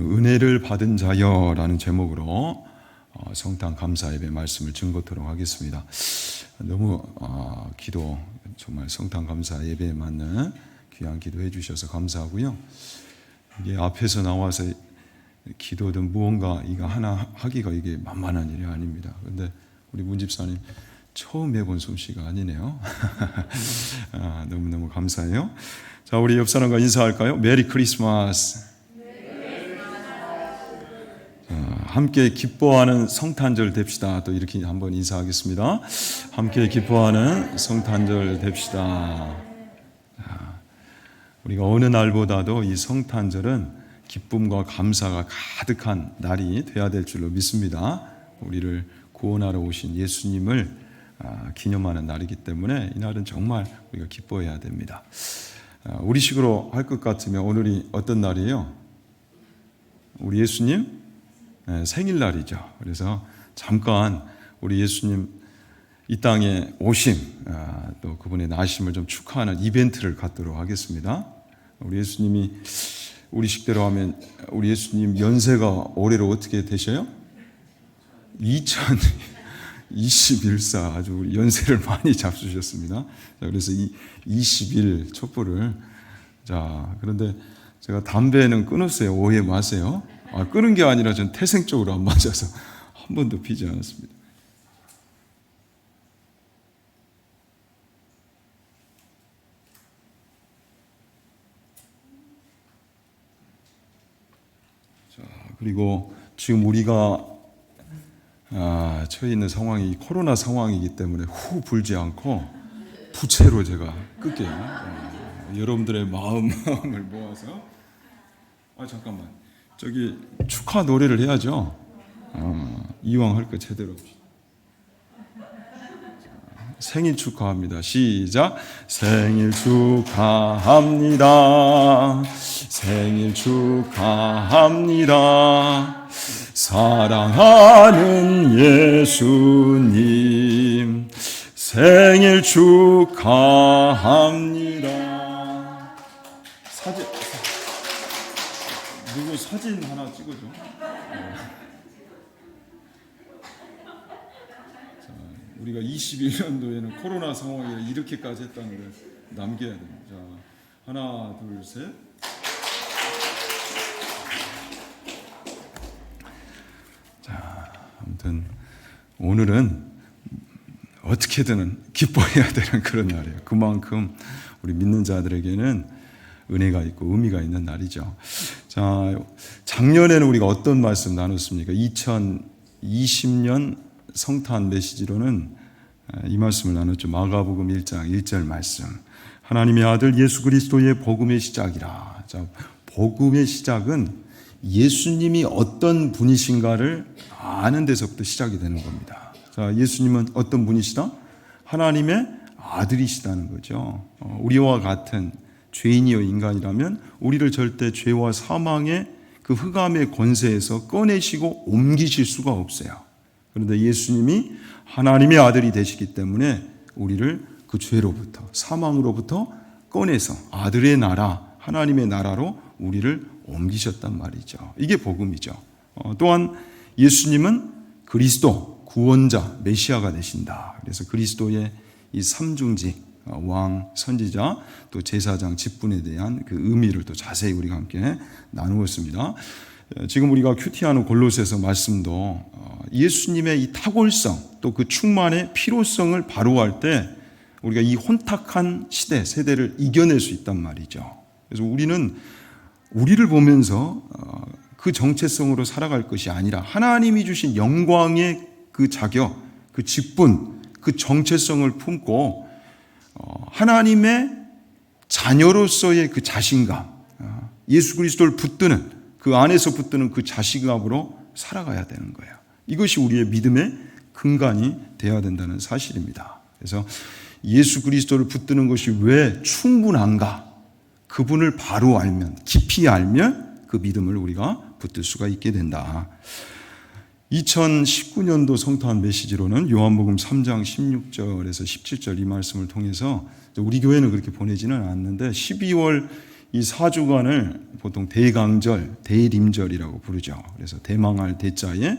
은혜를 받은 자여라는 제목으로 성탄 감사 예배 말씀을 증거토록 하겠습니다. 너무 기도 정말 성탄 감사 예배에 맞는 귀한 기도해 주셔서 감사하고요. 이게 앞에서 나와서 기도든 무언가 이거 하나 하기가 이게 만만한 일이 아닙니다. 그런데 우리 문 집사님 처음 해본 솜씨가 아니네요. 너무너무 감사해요. 자, 우리 옆 사람과 인사할까요? 메리 크리스마스. 함께 기뻐하는 성탄절 됩시다. 또 이렇게 한번 인사하겠습니다. 함께 기뻐하는 성탄절 됩시다. 우리가 어느 날보다도 이 성탄절은 기쁨과 감사가 가득한 날이 되어야 될 줄로 믿습니다. 우리를 구원하러 오신 예수님을 기념하는 날이기 때문에 이 날은 정말 우리가 기뻐해야 됩니다. 우리식으로 할 것 같으면 오늘이 어떤 날이에요? 우리 예수님 생일날이죠. 그래서 잠깐 우리 예수님 이 땅에 오심, 또 그분의 나심을 좀 축하하는 이벤트를 갖도록 하겠습니다. 우리 예수님이 우리 식대로 하면 우리 예수님 연세가 올해로 어떻게 되셔요? 2021사 아주 연세를 많이 잡수셨습니다. 그래서 이 20일 촛불을 그런데 제가 담배는 끊었어요. 오해 마세요. 끊은 게 아니라 전 태생적으로 안 맞아서 한 번도 피지 않았습니다. 그리고 지금 우리가 처해 있는 상황이 코로나 상황이기 때문에 후 불지 않고 부채로 제가 끌게요. 여러분들의 마음을 모아서 잠깐만 저기 축하 노래를 해야죠. 이왕 할 거 제대로 생일 축하합니다. 시작. 생일 축하합니다. 생일 축하합니다. 사랑하는 예수님 생일 축하합니다. 누구 사진 하나 찍어줘. 우리가 21년도에는 코로나 상황에 이렇게까지 했다는 걸 남겨야 됩니다. 자, 하나, 둘, 셋. 자, 아무튼 오늘은 어떻게든 기뻐해야 되는 그런 날이에요. 그만큼 우리 믿는 자들에게는 은혜가 있고 의미가 있는 날이죠. 자, 작년에는 우리가 어떤 말씀 나눴습니까? 2020년 성탄 메시지로는 이 말씀을 나눴죠. 마가복음 1장 1절 말씀. 하나님의 아들 예수 그리스도의 복음의 시작이라. 자, 복음의 시작은 예수님이 어떤 분이신가를 아는 데서부터 시작이 되는 겁니다. 자, 예수님은 어떤 분이시다? 하나님의 아들이시다는 거죠. 우리와 같은 죄인이여 인간이라면 우리를 절대 죄와 사망의 그 흑암의 권세에서 꺼내시고 옮기실 수가 없어요. 그런데 예수님이 하나님의 아들이 되시기 때문에 우리를 그 죄로부터 사망으로부터 꺼내서 아들의 나라 하나님의 나라로 우리를 옮기셨단 말이죠. 이게 복음이죠. 또한 예수님은 그리스도 구원자 메시아가 되신다. 그래서 그리스도의 이 삼중직 왕, 선지자, 또 제사장 직분에 대한 그 의미를 또 자세히 우리가 함께 나누었습니다. 지금 우리가 큐티하는 골로새서 말씀도 예수님의 이 탁월성 또 그 충만의 필요성을 바로할 때 우리가 이 혼탁한 세대를 이겨낼 수 있단 말이죠. 그래서 우리는 우리를 보면서 그 정체성으로 살아갈 것이 아니라 하나님이 주신 영광의 그 자격, 그 직분, 그 정체성을 품고 하나님의 자녀로서의 그 자신감, 예수 그리스도를 붙드는 그 안에서 붙드는 그 자신감으로 살아가야 되는 거예요. 이것이 우리의 믿음의 근간이 되어야 된다는 사실입니다. 그래서 예수 그리스도를 붙드는 것이 왜 충분한가? 그분을 바로 알면, 깊이 알면 그 믿음을 우리가 붙들 수가 있게 된다. 2019년도 성탄 메시지로는 요한복음 3장 16절에서 17절 이 말씀을 통해서 우리 교회는 그렇게 보내지는 않는데 12월 이 4주간을 보통 대강절, 대림절이라고 부르죠. 그래서 대망할 대자에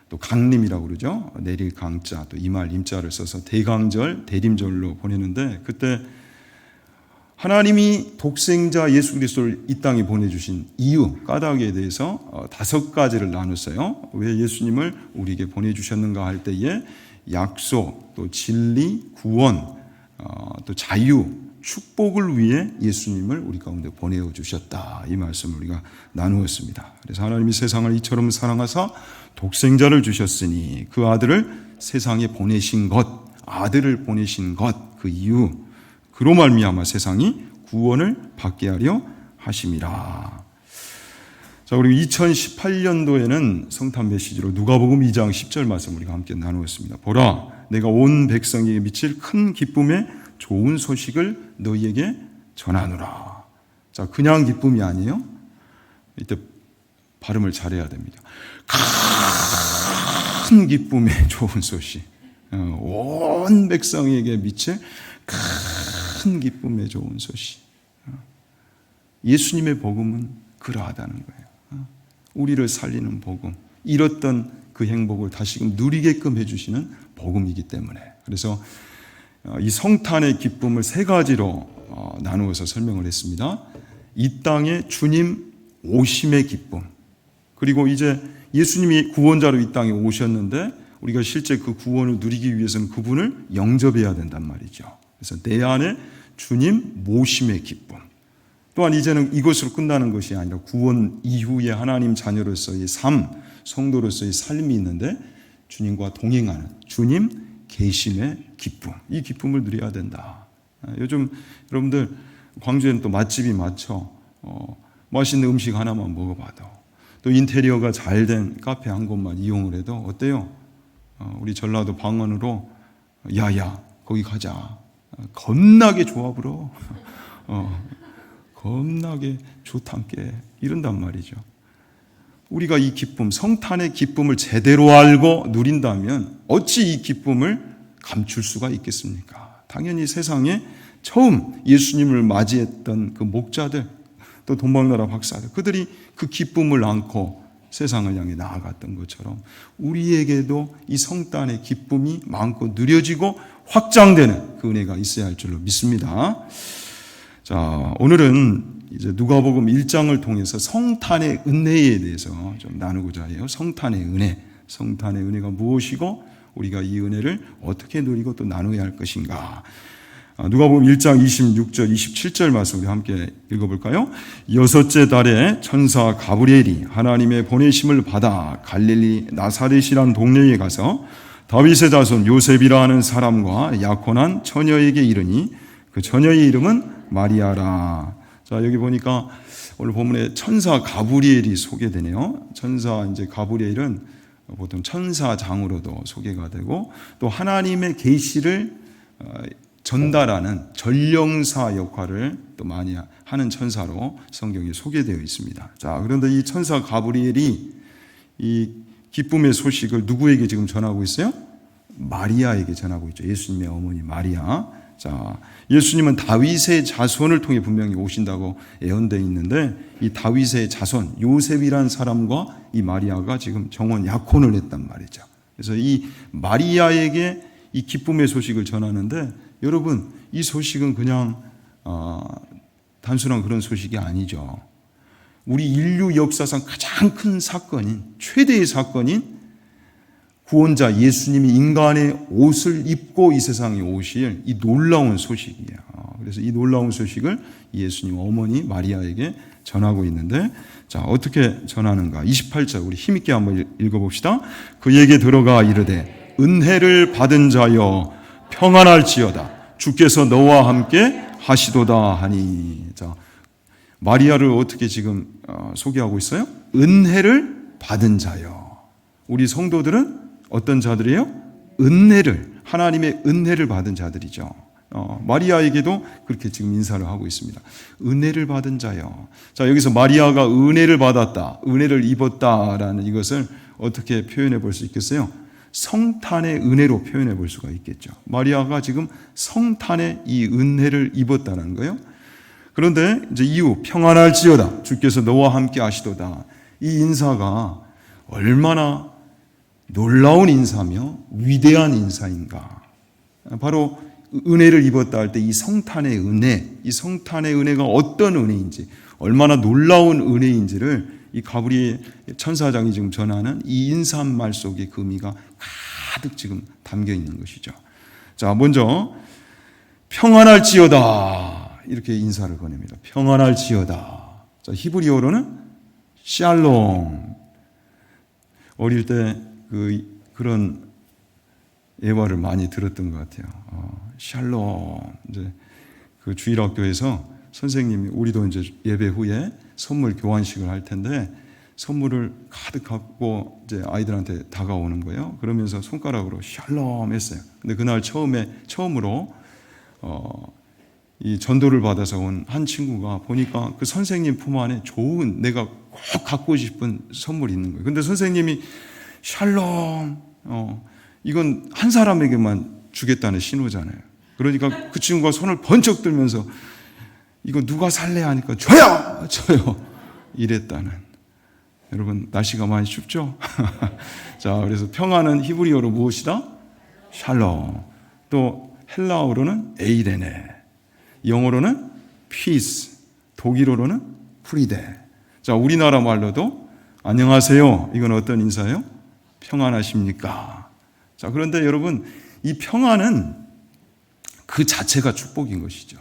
또 강림이라고 그러죠. 내릴 강자, 또 임할 임자를 써서 대강절, 대림절로 보내는데, 그때 하나님이 독생자 예수 그리스도를 이 땅에 보내주신 이유, 까닭에 대해서 5가지를 나눴어요. 왜 예수님을 우리에게 보내주셨는가 할 때에 약속, 또 진리, 구원, 또 자유, 축복을 위해 예수님을 우리 가운데 보내주셨다. 이 말씀을 우리가 나누었습니다. 그래서 하나님이 세상을 이처럼 사랑하사 독생자를 주셨으니 그 아들을 세상에 보내신 것, 아들을 보내신 것, 그 이유, 그로 말미암아 세상이 구원을 받게 하려 하심이라. 자, 그리고 2018년도에는 성탄 메시지로 누가복음 2장 10절 말씀 우리가 함께 나누었습니다. 보라, 내가 온 백성에게 미칠 큰 기쁨의 좋은 소식을 너희에게 전하노라. 자, 그냥 기쁨이 아니에요. 이때 발음을 잘해야 됩니다. 큰 기쁨의 좋은 소식. 온 백성에게 미칠 큰 기쁨의 좋은 소식. 예수님의 복음은 그러하다는 거예요. 우리를 살리는 복음, 잃었던 그 행복을 다시금 누리게끔 해주시는 복음이기 때문에. 그래서 이 성탄의 기쁨을 3가지로 나누어서 설명을 했습니다. 이 땅에 주님 오심의 기쁨, 그리고 이제 예수님이 구원자로 이 땅에 오셨는데 우리가 실제 그 구원을 누리기 위해서는 그분을 영접해야 된단 말이죠. 그래서 내 안에 주님 모심의 기쁨. 또한 이제는 이것으로 끝나는 것이 아니라 구원 이후에 하나님 자녀로서의 삶, 성도로서의 삶이 있는데 주님과 동행하는 주님 계심의 기쁨. 이 기쁨을 누려야 된다. 요즘 여러분들 광주에는 또 맛집이 많죠. 맛있는 음식 하나만 먹어봐도, 또 인테리어가 잘된 카페 한 곳만 이용을 해도 어때요? 우리 전라도 방언으로 야야 거기 가자. 겁나게 좋아 불어. 겁나게 좋단께 이런단 말이죠. 우리가 이 기쁨, 성탄의 기쁨을 제대로 알고 누린다면 어찌 이 기쁨을 감출 수가 있겠습니까? 당연히 세상에 처음 예수님을 맞이했던 그 목자들, 또 돈벌나라 박사들, 그들이 그 기쁨을 안고 세상을 향해 나아갔던 것처럼 우리에게도 이 성탄의 기쁨이 마음껏 누려지고 확장되는 그 은혜가 있어야 할 줄로 믿습니다. 자, 오늘은 이제 누가복음 1장을 통해서 성탄의 은혜에 대해서 좀 나누고자 해요. 성탄의 은혜, 성탄의 은혜가 무엇이고 우리가 이 은혜를 어떻게 누리고 또 나눠야 할 것인가. 누가복음 1장 26절, 27절 말씀 우리 함께 읽어볼까요? 6째 달에 천사 가브리엘이 하나님의 보내심을 받아 갈릴리 나사렛이란 동네에 가서 다윗의 자손 요셉이라 하는 사람과 약혼한 처녀에게 이르니 그 처녀의 이름은 마리아라. 자, 여기 보니까 오늘 본문에 천사 가브리엘이 소개되네요. 천사 이제 가브리엘은 보통 천사장으로도 소개가 되고 또 하나님의 계시를 전달하는 전령사 역할을 또 많이 하는 천사로 성경에 소개되어 있습니다. 자, 그런데 이 천사 가브리엘이 이 기쁨의 소식을 누구에게 지금 전하고 있어요? 마리아에게 전하고 있죠. 예수님의 어머니 마리아. 자, 예수님은 다윗의 자손을 통해 분명히 오신다고 예언되어 있는데 이 다윗의 자손 요셉이란 사람과 이 마리아가 지금 정원 약혼을 했단 말이죠. 그래서 이 마리아에게 이 기쁨의 소식을 전하는데 여러분 이 소식은 그냥 단순한 그런 소식이 아니죠. 우리 인류 역사상 가장 큰 사건인 최대의 사건인 구원자 예수님이 인간의 옷을 입고 이 세상에 오실 이 놀라운 소식이에요. 그래서 이 놀라운 소식을 예수님 어머니 마리아에게 전하고 있는데 자, 어떻게 전하는가? 28절 우리 힘있게 한번 읽어봅시다. 그에게 들어가 이르되 은혜를 받은 자여 평안할지어다 주께서 너와 함께 하시도다 하니. 자, 마리아를 어떻게 지금 소개하고 있어요? 은혜를 받은 자여. 우리 성도들은 어떤 자들이에요? 은혜를, 하나님의 은혜를 받은 자들이죠. 마리아에게도 그렇게 지금 인사를 하고 있습니다. 은혜를 받은 자요. 자, 여기서 마리아가 은혜를 받았다, 은혜를 입었다라는 이것을 어떻게 표현해 볼 수 있겠어요? 성탄의 은혜로 표현해 볼 수가 있겠죠. 마리아가 지금 성탄의 이 은혜를 입었다는 거예요. 그런데 이제 이후 평안할지어다 주께서 너와 함께 하시도다. 이 인사가 얼마나 놀라운 인사며 위대한 인사인가. 바로 은혜를 입었다 할 때 이 성탄의 은혜, 이 성탄의 은혜가 어떤 은혜인지, 얼마나 놀라운 은혜인지를 이 가브리엘 천사장이 지금 전하는 이 인사말 속에 그 의미가 가득 지금 담겨 있는 것이죠. 자, 먼저 평안할지어다 이렇게 인사를 보냅니다. 평안할지어다. 자, 히브리어로는 샬롬. 어릴 때 그런 예화를 많이 들었던 것 같아요. 샬롬. 이제 그 주일학교에서 선생님이 우리도 이제 예배 후에 선물 교환식을 할 텐데 선물을 가득 갖고 이제 아이들한테 다가오는 거예요. 그러면서 손가락으로 샬롬 했어요. 근데 그날 처음으로 이 전도를 받아서 온 한 친구가 보니까 그 선생님 품 안에 좋은 내가 꼭 갖고 싶은 선물이 있는 거예요. 근데 선생님이 샬롬, 이건 한 사람에게만 주겠다는 신호잖아요. 그러니까 그 친구가 손을 번쩍 들면서 이거 누가 살래 하니까 저요 이랬다는. 여러분 날씨가 많이 춥죠? 자, 그래서 평안은 히브리어로 무엇이다? 샬롬. 또 헬라어로는 에이레네, 영어로는 peace, 독일어로는 프리데. 자, 우리나라 말로도 안녕하세요. 이건 어떤 인사예요? 평안하십니까? 자, 그런데 여러분 이 평안은 그 자체가 축복인 것이죠.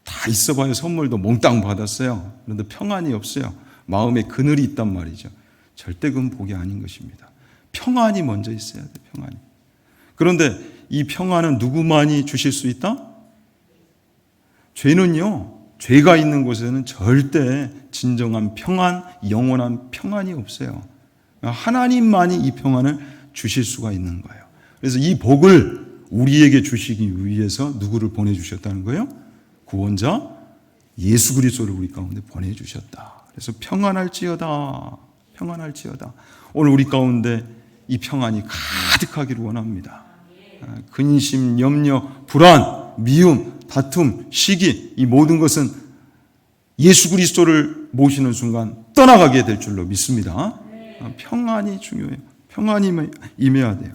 다 있어봐야 선물도 몽땅 받았어요. 그런데 평안이 없어요. 마음에 그늘이 있단 말이죠. 절대 그건 복이 아닌 것입니다. 평안이 먼저 있어야 돼요. 평안이. 그런데 이 평안은 누구만이 주실 수 있다? 죄는요, 죄가 있는 곳에는 절대 진정한 평안, 영원한 평안이 없어요. 하나님만이 이 평안을 주실 수가 있는 거예요. 그래서 이 복을 우리에게 주시기 위해서 누구를 보내주셨다는 거예요? 구원자 예수 그리스도를 우리 가운데 보내주셨다. 그래서 평안할지어다, 평안할지어다. 오늘 우리 가운데 이 평안이 가득하기를 원합니다. 근심, 염려, 불안, 미움, 다툼, 시기, 이 모든 것은 예수 그리스도를 모시는 순간 떠나가게 될 줄로 믿습니다. 평안이 중요해요. 평안이 임해야 돼요.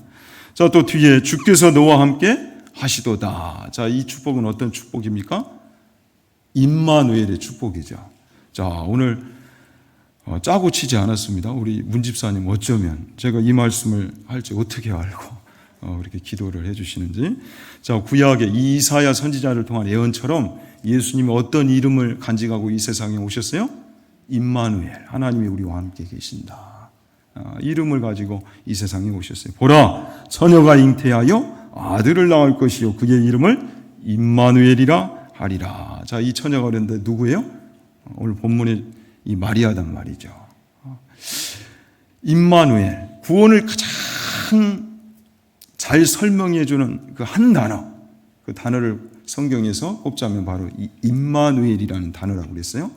자, 또 뒤에 주께서 너와 함께 하시도다. 자, 이 축복은 어떤 축복입니까? 임마누엘의 축복이죠. 자, 오늘 짜고 치지 않았습니다. 우리 문집사님 어쩌면 제가 이 말씀을 할지 어떻게 알고 그렇게 기도를 해주시는지. 자, 구약의 이사야 선지자를 통한 예언처럼 예수님이 어떤 이름을 간직하고 이 세상에 오셨어요? 임마누엘, 하나님이 우리와 함께 계신다. 이름을 가지고 이 세상에 오셨어요. 보라, 처녀가 잉태하여 아들을 낳을 것이요 그의 이름을 임마누엘이라 하리라. 자, 이 처녀가 그런데 누구예요? 오늘 본문에 이 마리아단 말이죠. 임마누엘, 구원을 가장 잘 설명해 주는 그 한 단어, 그 단어를 성경에서 꼽자면 바로 이 임마누엘이라는 단어라고 그랬어요.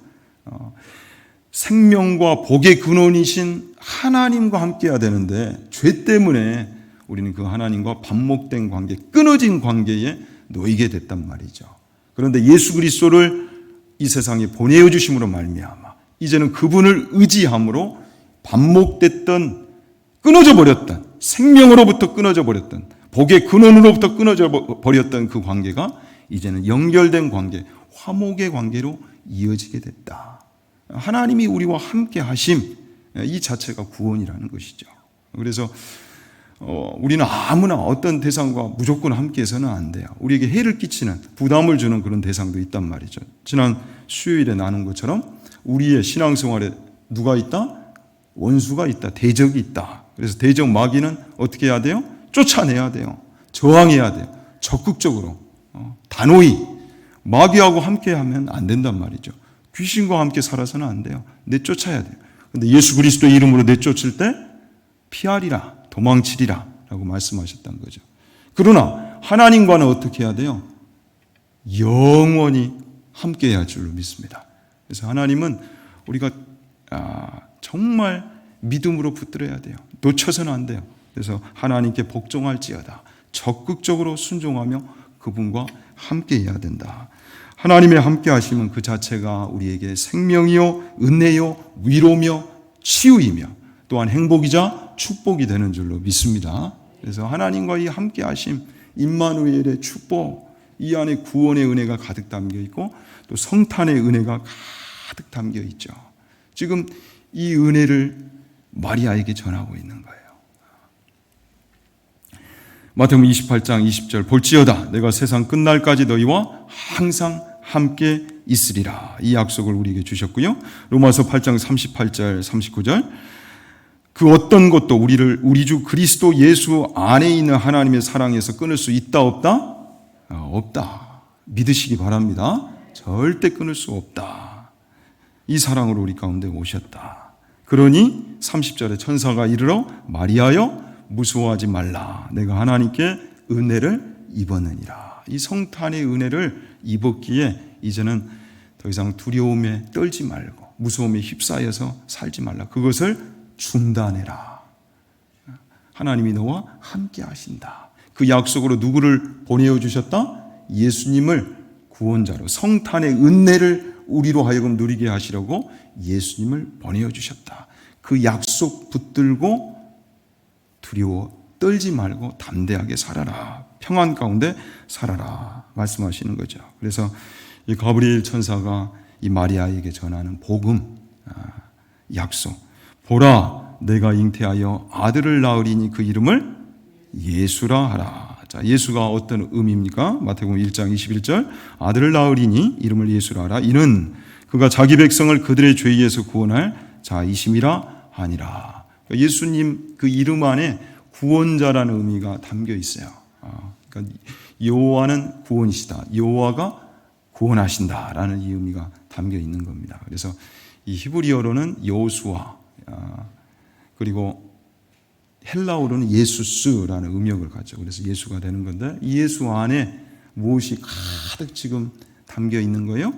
생명과 복의 근원이신 하나님과 함께 해야 되는데 죄 때문에 우리는 그 하나님과 반목된 관계, 끊어진 관계에 놓이게 됐단 말이죠. 그런데 예수 그리스도를 이 세상에 보내어 주심으로 말미암아 이제는 그분을 의지함으로 반목됐던, 끊어져 버렸던, 생명으로부터 끊어져 버렸던, 복의 근원으로부터 끊어져 버렸던 그 관계가 이제는 연결된 관계, 화목의 관계로 이어지게 됐다. 하나님이 우리와 함께 하심, 이 자체가 구원이라는 것이죠. 그래서 우리는 아무나 어떤 대상과 무조건 함께해서는 안 돼요. 우리에게 해를 끼치는, 부담을 주는 그런 대상도 있단 말이죠. 지난 수요일에 나눈 것처럼 우리의 신앙생활에 누가 있다? 원수가 있다. 대적이 있다. 그래서 대적 마귀는 어떻게 해야 돼요? 쫓아내야 돼요. 저항해야 돼요. 적극적으로, 단호히. 마귀하고 함께하면 안 된단 말이죠. 귀신과 함께 살아서는 안 돼요. 내쫓아야 돼요. 근데 예수 그리스도의 이름으로 내쫓을 때 피하리라, 도망치리라 라고 말씀하셨다는 거죠. 그러나 하나님과는 어떻게 해야 돼요? 영원히 함께 해야 할 줄로 믿습니다. 그래서 하나님은 우리가 정말 믿음으로 붙들어야 돼요. 놓쳐서는 안 돼요. 그래서 하나님께 복종할지어다. 적극적으로 순종하며 그분과 함께 해야 된다. 하나님의 함께 하심은 그 자체가 우리에게 생명이요, 은혜요, 위로며 치유이며 또한 행복이자 축복이 되는 줄로 믿습니다. 그래서 하나님과 이 함께 하심, 임마누엘의 축복, 이 안에 구원의 은혜가 가득 담겨 있고 또 성탄의 은혜가 가득 담겨 있죠. 지금 이 은혜를 마리아에게 전하고 있는 거예요. 마태복음 28장 20절 볼지어다 내가 세상 끝날까지 너희와 항상 함께 있으리라. 이 약속을 우리에게 주셨고요. 로마서 8장 38절 39절 그 어떤 것도 우리 주 그리스도 예수 안에 있는 하나님의 사랑에서 끊을 수 있다 없다? 없다. 믿으시기 바랍니다. 절대 끊을 수 없다. 이 사랑으로 우리 가운데 오셨다. 그러니 30절에 천사가 이르러 마리아여 무서워하지 말라. 내가 하나님께 은혜를 입었느니라. 이 성탄의 은혜를 입었기에 이제는 더 이상 두려움에 떨지 말고 무서움에 휩싸여서 살지 말라. 그것을 중단해라. 하나님이 너와 함께 하신다. 그 약속으로 누구를 보내어 주셨다? 예수님을 구원자로 성탄의 은혜를 우리로 하여금 누리게 하시려고 예수님을 보내어 주셨다. 그 약속 붙들고 두려워 떨지 말고 담대하게 살아라. 평안 가운데 살아라. 말씀하시는 거죠. 그래서 이 가브리엘 천사가 이 마리아에게 전하는 복음, 약속. 보라, 내가 잉태하여 아들을 낳으리니 그 이름을 예수라 하라. 자, 예수가 어떤 의미입니까? 마태복음 1장 21절 아들을 낳으리니 이름을 예수라 하라. 이는 그가 자기 백성을 그들의 죄에서 구원할 자이심이라 하니라. 예수님 그 이름 안에 구원자라는 의미가 담겨 있어요. 그러니까 여호와는 구원이시다. 여호와가 구원하신다라는 이 의미가 담겨 있는 겁니다. 그래서 이 히브리어로는 여호수아 그리고 헬라어로는 예수스라는 음역을 갖죠. 그래서 예수가 되는 건데 이 예수 안에 무엇이 가득 지금 담겨 있는 거예요?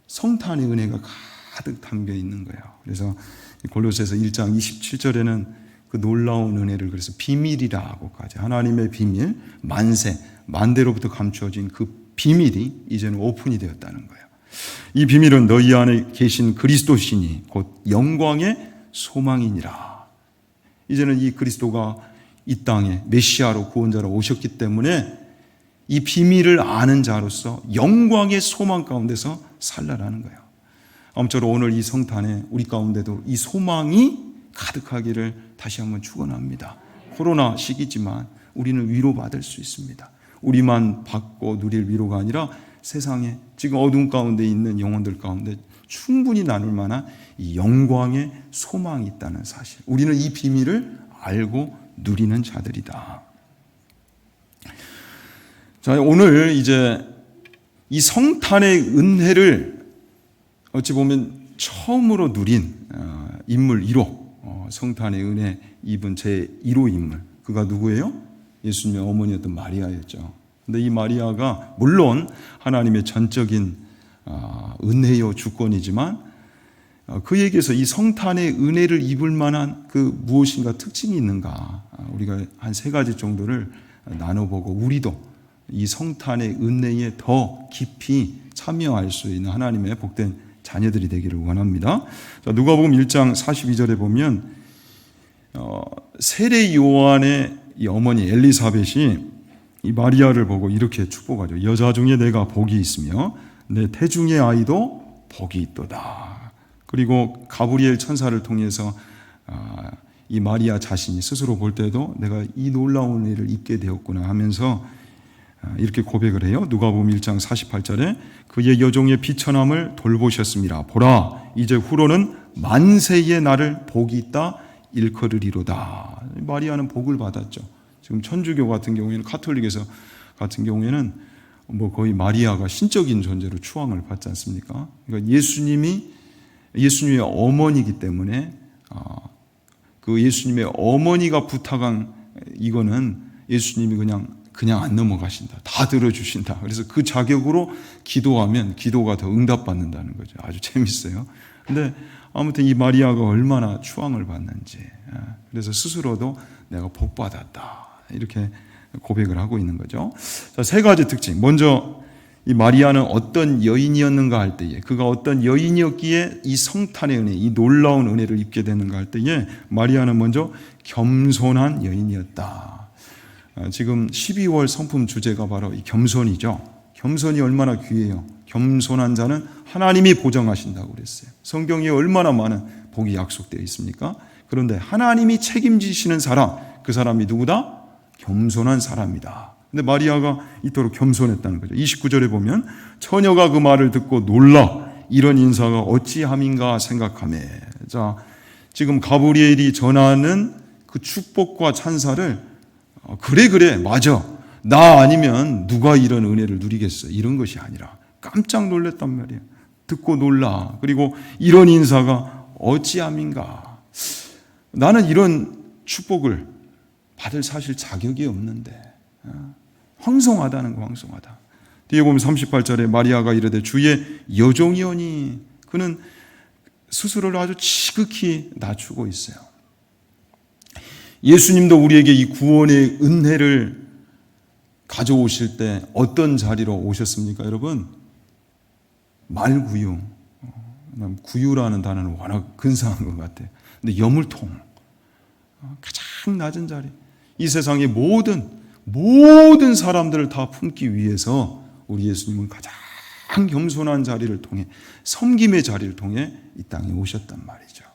성탄의 은혜가 가득 담겨 있는 거예요. 그래서 골로새서 1장 27절에는 그 놀라운 은혜를 그래서 비밀이라고까지 하나님의 비밀, 만대로부터 감추어진 그 비밀이 이제는 오픈이 되었다는 거예요. 이 비밀은 너희 안에 계신 그리스도시니 곧 영광의 소망이니라. 이제는 이 그리스도가 이 땅에 메시아로 구원자로 오셨기 때문에 이 비밀을 아는 자로서 영광의 소망 가운데서 살라라는 거예요. 아무쪼록 오늘 이 성탄에 우리 가운데도 이 소망이 가득하기를 다시 한번 축원합니다. 코로나 시기지만 우리는 위로받을 수 있습니다. 우리만 받고 누릴 위로가 아니라 세상에 지금 어둠 가운데 있는 영혼들 가운데 충분히 나눌 만한 이 영광의 소망이 있다는 사실. 우리는 이 비밀을 알고 누리는 자들이다. 자, 오늘 이제 이 성탄의 은혜를 어찌 보면 처음으로 누린 인물 1호, 성탄의 은혜 입은 제 1호 인물. 그가 누구예요? 예수님의 어머니였던 마리아였죠. 근데 이 마리아가 물론 하나님의 전적인 은혜요 주권이지만 그에게서 이 성탄의 은혜를 입을 만한 그 무엇인가 특징이 있는가 우리가 한 3가지 정도를 나눠보고 우리도 이 성탄의 은혜에 더 깊이 참여할 수 있는 하나님의 복된 자녀들이 되기를 원합니다. 자, 누가복음 1장 42절에 보면 세례 요한의 이 어머니 엘리사벳이 이 마리아를 보고 이렇게 축복하죠. 여자 중에 내가 복이 있으며 내 태중의 아이도 복이 있도다. 그리고 가브리엘 천사를 통해서 이 마리아 자신이 스스로 볼 때도 내가 이 놀라운 은혜를 입게 되었구나 하면서 이렇게 고백을 해요. 누가복음 1장 48절에 그의 여종의 비천함을 돌보셨습니다. 보라, 이제 후로는 만세의 나를 복이 있다 일컬으리로다. 마리아는 복을 받았죠. 지금 천주교 같은 경우에는 카톨릭에서 같은 경우에는 뭐 거의 마리아가 신적인 존재로 추앙을 받지 않습니까? 그러니까 예수님의 어머니이기 때문에 그 예수님의 어머니가 부탁한 이거는 예수님이 그냥 안 넘어가신다. 다 들어주신다. 그래서 그 자격으로 기도하면 기도가 더 응답받는다는 거죠. 아주 재밌어요. 근데 아무튼 이 마리아가 얼마나 추앙을 받는지. 그래서 스스로도 내가 복받았다. 이렇게 고백을 하고 있는 거죠. 자, 3가지 특징. 먼저 이 마리아는 어떤 여인이었는가 할 때에, 그가 어떤 여인이었기에 이 성탄의 은혜, 이 놀라운 은혜를 입게 되는가 할 때에, 마리아는 먼저 겸손한 여인이었다. 지금 12월 성품 주제가 바로 이 겸손이죠. 겸손이 얼마나 귀해요. 겸손한 자는 하나님이 보장하신다고 그랬어요. 성경에 얼마나 많은 복이 약속되어 있습니까? 그런데 하나님이 책임지시는 사람, 그 사람이 누구다? 겸손한 사람이다. 근데 마리아가 이토록 겸손했다는 거죠. 29절에 보면 처녀가 그 말을 듣고 놀라 이런 인사가 어찌함인가 생각하매. 자, 지금 가브리엘이 전하는 그 축복과 찬사를 그래 맞아, 나 아니면 누가 이런 은혜를 누리겠어, 이런 것이 아니라 깜짝 놀랐단 말이에요. 듣고 놀라. 그리고 이런 인사가 어찌함인가. 나는 이런 축복을 받을 사실 자격이 없는데. 황송하다는 거, 황송하다. 뒤에 보면 38절에 마리아가 이르되 주의 여종이오니, 그는 스스로를 아주 지극히 낮추고 있어요. 예수님도 우리에게 이 구원의 은혜를 가져오실 때 어떤 자리로 오셨습니까, 여러분? 말구유. 구유라는 단어는 워낙 근사한 것 같아요. 근데 여물통. 가장 낮은 자리. 이 세상의 모든 사람들을 다 품기 위해서 우리 예수님은 가장 겸손한 자리를 통해, 섬김의 자리를 통해 이 땅에 오셨단 말이죠.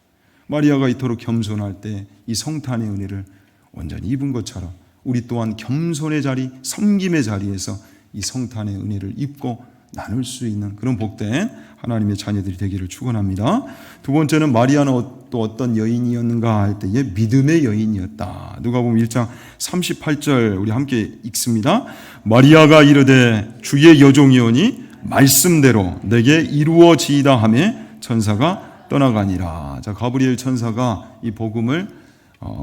마리아가 이토록 겸손할 때 이 성탄의 은혜를 온전히 입은 것처럼 우리 또한 겸손의 자리, 섬김의 자리에서 이 성탄의 은혜를 입고 나눌 수 있는 그런 복된 하나님의 자녀들이 되기를 축원합니다. 두 번째는 마리아는 또 어떤 여인이었는가 할 때에 믿음의 여인이었다. 누가복음 1장 38절 우리 함께 읽습니다. 마리아가 이르되 주의 여종이오니 말씀대로 내게 이루어지이다 하며 천사가 떠나가니라. 자, 가브리엘 천사가 이 복음을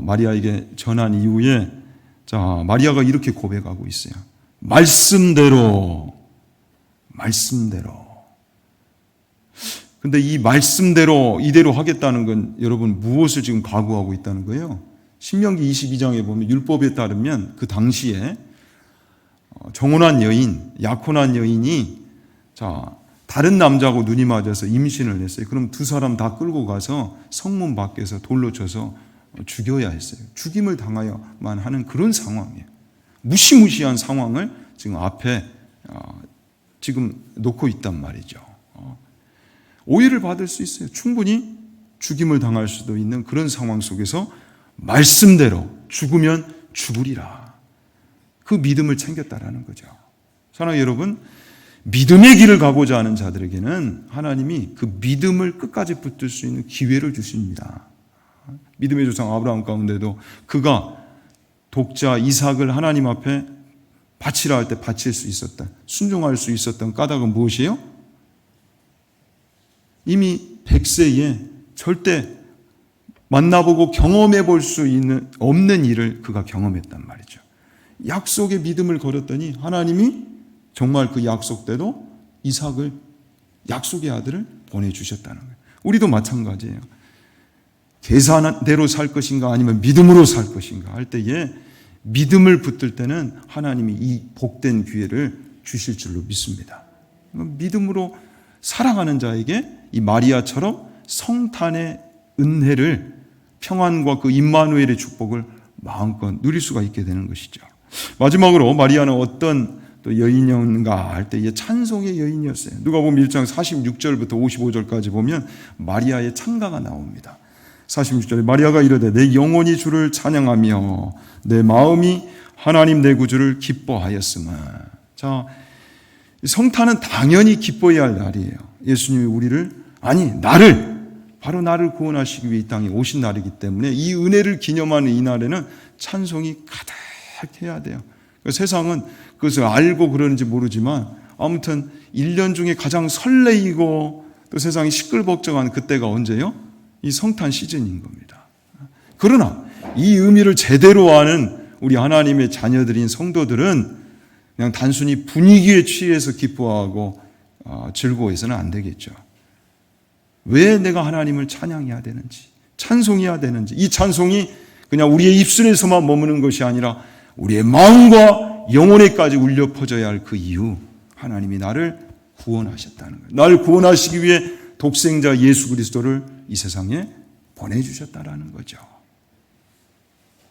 마리아에게 전한 이후에, 자, 마리아가 이렇게 고백하고 있어요. 말씀대로. 근데 이 말씀대로 이대로 하겠다는 건 여러분 무엇을 지금 각오하고 있다는 거예요? 신명기 22장에 보면 율법에 따르면 그 당시에 정혼한 여인, 약혼한 여인이 다른 남자하고 눈이 맞아서 임신을 했어요. 그럼 두 사람 다 끌고 가서 성문 밖에서 돌로 쳐서 죽여야 했어요. 죽임을 당하여만 하는 그런 상황이에요. 무시무시한 상황을 지금 앞에 지금 놓고 있단 말이죠. 오해를 받을 수 있어요. 충분히 죽임을 당할 수도 있는 그런 상황 속에서 말씀대로 죽으면 죽으리라. 그 믿음을 챙겼다라는 거죠. 사랑하는 여러분, 믿음의 길을 가고자 하는 자들에게는 하나님이 그 믿음을 끝까지 붙들 수 있는 기회를 주십니다. 믿음의 조상 아브라함 가운데도 그가 독자 이삭을 하나님 앞에 바치라 할 때 바칠 수 있었다, 순종할 수 있었던 까닭은 무엇이에요? 이미 100세에 절대 만나보고 경험해 볼 수 없는 일을 그가 경험했단 말이죠. 약속의 믿음을 걸었더니 하나님이 정말 그 약속대로 이삭을, 약속의 아들을 보내주셨다는 거예요. 우리도 마찬가지예요. 계산대로 살 것인가 아니면 믿음으로 살 것인가 할 때에 믿음을 붙들 때는 하나님이 이 복된 기회를 주실 줄로 믿습니다. 믿음으로 살아가는 자에게 이 마리아처럼 성탄의 은혜를, 평안과 그 임마누엘의 축복을 마음껏 누릴 수가 있게 되는 것이죠. 마지막으로 마리아는 어떤 또 여인이었는가 할 때 찬송의 여인이었어요. 누가복음 1장 46절부터 55절까지 보면 마리아의 찬가가 나옵니다. 46절에 마리아가 이르되 내 영혼이 주를 찬양하며 내 마음이 하나님 내 구주를 기뻐하였으며. 자, 성탄은 당연히 기뻐해야 할 날이에요. 예수님이 우리를, 아니 바로 나를 구원하시기 위해 이 땅에 오신 날이기 때문에 이 은혜를 기념하는 이 날에는 찬송이 가득해야 돼요. 세상은 그것을 알고 그러는지 모르지만 아무튼 1년 중에 가장 설레이고 또 세상이 시끌벅적한 그때가 언제요? 이 성탄 시즌인 겁니다. 그러나 이 의미를 제대로 아는 우리 하나님의 자녀들인 성도들은 그냥 단순히 분위기에 취해서 기뻐하고 즐거워해서는 안 되겠죠. 왜 내가 하나님을 찬양해야 되는지, 찬송해야 되는지, 이 찬송이 그냥 우리의 입술에서만 머무는 것이 아니라 우리의 마음과 영혼에까지 울려 퍼져야 할 그 이유, 하나님이 나를 구원하셨다는 거예요. 나를 구원하시기 위해 독생자 예수 그리스도를 이 세상에 보내주셨다라는 거죠.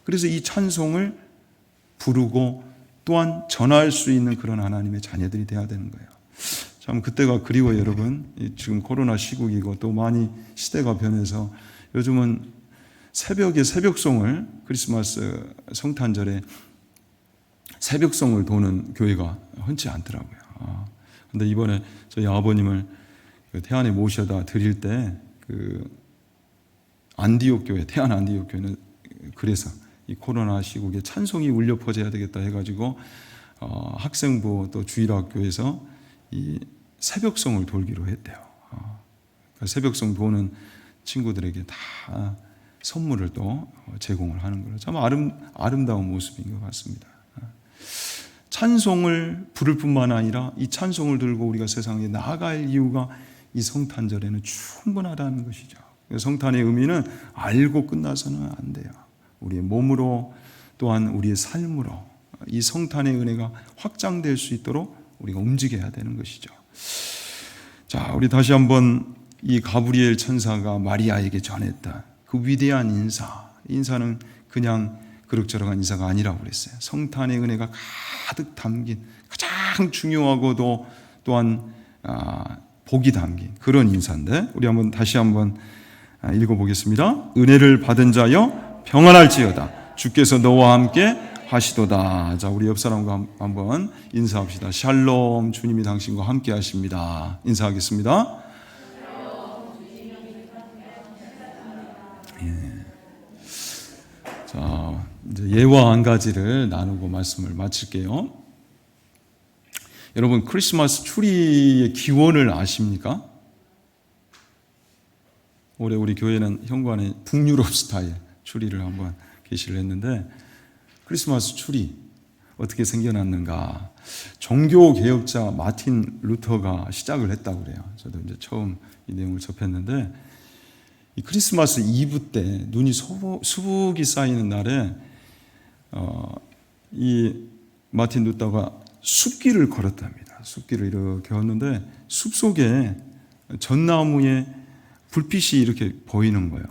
그래서 이 찬송을 부르고 또한 전할 수 있는 그런 하나님의 자녀들이 되어야 되는 거예요. 참 그때가 그리워요, 여러분. 지금 코로나 시국이고 또 많이 시대가 변해서 요즘은 새벽에 새벽송을, 크리스마스 성탄절에 새벽송을 도는 교회가 흔치 않더라고요. 근데 이번에 저희 아버님을 태안에 모셔다 드릴 때 안디옥 교회, 태안 안디옥 교회는 그래서 이 코로나 시국에 찬송이 울려 퍼져야 되겠다 해가지고 학생부 또 주일학교에서 이 새벽송을 돌기로 했대요. 그러니까 새벽송 도는 친구들에게 다 선물을 또 제공을 하는 거죠. 참 아름다운 모습인 것 같습니다. 찬송을 부를 뿐만 아니라 이 찬송을 들고 우리가 세상에 나아갈 이유가 이 성탄절에는 충분하다는 것이죠. 성탄의 의미는 알고 끝나서는 안 돼요. 우리의 몸으로 또한 우리의 삶으로 이 성탄의 은혜가 확장될 수 있도록 우리가 움직여야 되는 것이죠. 자, 우리 다시 한번 이 가브리엘 천사가 마리아에게 전했다. 그 위대한 인사는 그냥 그럭저럭한 인사가 아니라고 그랬어요. 성탄의 은혜가 가득 담긴 가장 중요하고도 또한 복이 담긴 그런 인사인데 우리 다시 한번 읽어보겠습니다. 은혜를 받은 자여 평안할지어다. 주께서 너와 함께 하시도다. 자, 우리 옆 사람과 한번 인사합시다. 샬롬, 주님이 당신과 함께 하십니다. 인사하겠습니다. 예. 자, 이제 예와 한 가지를 나누고 말씀을 마칠게요. 여러분, 크리스마스 추리의 기원을 아십니까? 올해 우리 교회는 현관에 북유럽 스타일 추리를 한번 게시를 했는데 크리스마스 추리 어떻게 생겨났는가? 종교 개혁자 마틴 루터가 시작을 했다고 그래요. 저도 이제 처음 이 내용을 접했는데 이 크리스마스 이브 때 눈이 수북이 쌓이는 날에 이 마틴 루터가 숲길을 걸었답니다. 숲길을 이렇게 걷는데 숲 속에 전나무에 불빛이 이렇게 보이는 거예요.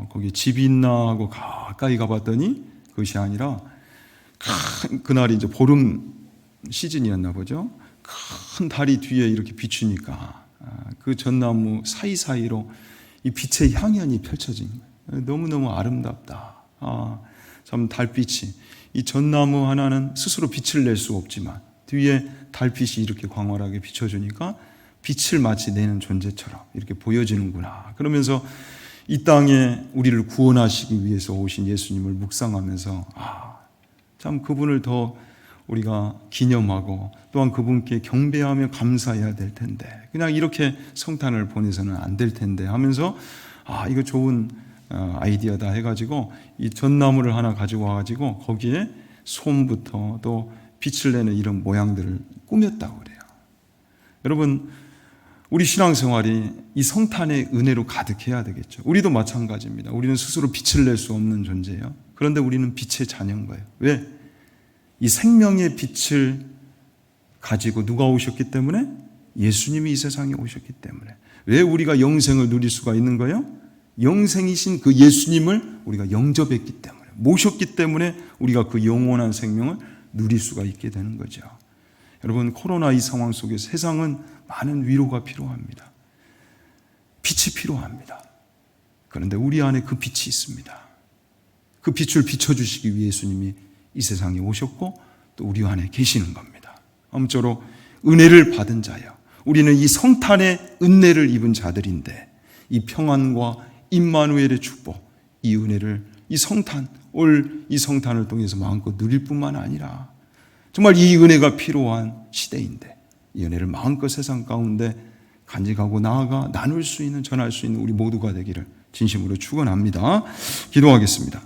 거기 집이 있나 하고 가까이 가봤더니 그것이 아니라 그날이 이제 보름 시즌이었나 보죠. 큰 달이 뒤에 이렇게 비추니까 그 전나무 사이사이로 이 빛의 향연이 펼쳐진 거예요. 너무너무 아름답다. 참 달빛이 이 전나무 하나는 스스로 빛을 낼 수 없지만 뒤에 달빛이 이렇게 광활하게 비춰주니까 빛을 마치 내는 존재처럼 이렇게 보여지는구나. 그러면서 이 땅에 우리를 구원하시기 위해서 오신 예수님을 묵상하면서 참 그분을 더 우리가 기념하고 또한 그분께 경배하며 감사해야 될 텐데 그냥 이렇게 성탄을 보내서는 안 될 텐데 하면서 이거 좋은 아이디어다 해가지고 이 전나무를 하나 가지고 와가지고 거기에 솜부터 또 빛을 내는 이런 모양들을 꾸몄다고 그래요. 여러분, 우리 신앙생활이 이 성탄의 은혜로 가득해야 되겠죠. 우리도 마찬가지입니다. 우리는 스스로 빛을 낼 수 없는 존재예요. 그런데 우리는 빛의 자녀인 거예요. 왜? 이 생명의 빛을 가지고 누가 오셨기 때문에? 예수님이 이 세상에 오셨기 때문에. 왜 우리가 영생을 누릴 수가 있는 거예요? 영생이신 그 예수님을 우리가 영접했기 때문에, 모셨기 때문에 우리가 그 영원한 생명을 누릴 수가 있게 되는 거죠. 여러분, 코로나 이 상황 속에 세상은 많은 위로가 필요합니다. 빛이 필요합니다. 그런데 우리 안에 그 빛이 있습니다. 그 빛을 비춰주시기 위해 예수님이 이 세상에 오셨고 또 우리 안에 계시는 겁니다. 아무쪼록 은혜를 받은 자여, 우리는 이 성탄의 은혜를 입은 자들인데 이 평안과 임마누엘의 축복, 이 은혜를 이 성탄, 올 이 성탄을 통해서 마음껏 누릴 뿐만 아니라 정말 이 은혜가 필요한 시대인데 이 은혜를 마음껏 세상 가운데 간직하고 나아가 나눌 수 있는, 전할 수 있는 우리 모두가 되기를 진심으로 축원합니다. 기도하겠습니다.